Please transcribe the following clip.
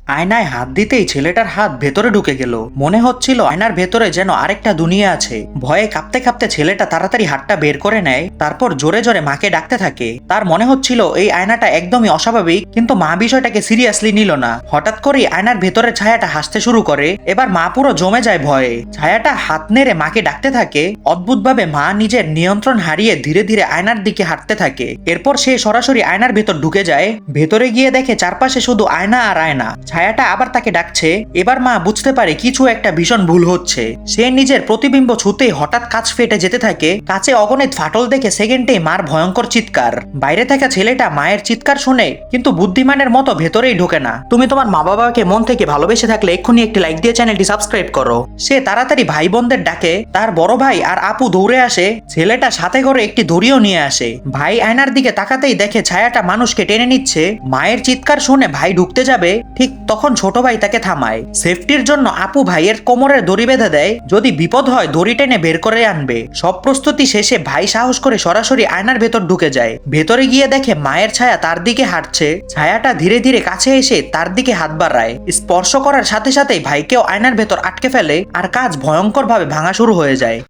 আয়নায় হাত দিতেই ছেলেটার হাত ভেতরে ঢুকে গেল। মনে হচ্ছিল আয়নার ভেতরে যেন আরেকটা দুনিয়া আছে। ভয়ে কাঁপতে কাঁপতে ছেলেটা তাড়াতাড়ি হাতটা বের করে নেয়, তারপর জোরে জোরে মাকে ডাকতে থাকে। তার মনে হচ্ছিল এই আয়নাটা একদমই অস্বাভাবিক, কিন্তু মা বিষয়টাকে সিরিয়াসলি নিল না। হঠাৎ করেই আয়নার ভেতরের ছায়াটা হাসতে শুরু করে। এবার মা পুরো জমে যায় ভয়ে। ছায়াটা হাত নেড়ে মাকে ডাকতে থাকে। অদ্ভুতভাবে মা নিজের নিয়ন্ত্রণ হারিয়ে ধীরে ধীরে আয়নার দিকে হাঁটতে থাকে। এরপর সে সরাসরি আয়নার ভেতর ঢুকে যায়। ভেতরে গিয়ে দেখে চারপাশে শুধু আয়না আর আয়না। ছায়াটা আবার তাকে ডাকছে। এবার মা বুঝতে পারে কিছু একটা ভীষণ ভুল হচ্ছে। সে নিজের প্রতিবিম্ব ছুতেই হঠাৎ কাঁচ ফেটে যেতে থাকে। কাঁচে অগণিত ফাটল দেখে সেকেন্ডেই মার ভয়ঙ্কর চিৎকার। বাইরে থাকা ছেলেটা মায়ের চিৎকার শুনে কিন্তু বুদ্ধিমানের মতো ভেতরেই ঢোকে না। তুমি তোমার মা বাবাকে মন থেকে ভালোবেসে থাকলে এক্ষুনি একটি লাইক দিয়ে চ্যানেলটি সাবস্ক্রাইব করো। সে তাড়াতাড়ি ভাই বোনদের ডাকে। তার বড় ভাই আর আপু দৌড়ে আসে। ছেলেটা সাথে করে একটি দড়িও নিয়ে আসে। ভাই আয়নার দিকে তাকাতেই দেখে ছায়াটা মানুষকে টেনে নিচ্ছে। মায়ের চিৎকার শুনে ভাই ঢুকতে যাবে, ঠিক তখন ছোট ভাই তাকে থামায়। সেফটির জন্য আপু ভাইয়ের কোমরের দড়ি বেঁধে দেয়, যদি বিপদ হয় দড়ি টেনে বের করে আনবে। সব প্রস্তুতি শেষে ভাই সাহস করে সরাসরি আয়নার ভেতর ঢুকে যায়। ভেতরে গিয়ে দেখে মায়ের ছায়া তার দিকে হাঁটছে। ছায়াটা ধীরে ধীরে কাছে এসে তার দিকে হাত বাড়ায়। স্পর্শ করার সাথে সাথেই ভাইকেও আয়নার ভেতর আটকে ফেলে আর কাজ ভয়ঙ্কর ভাবে ভাঙা শুরু হয়ে যায়।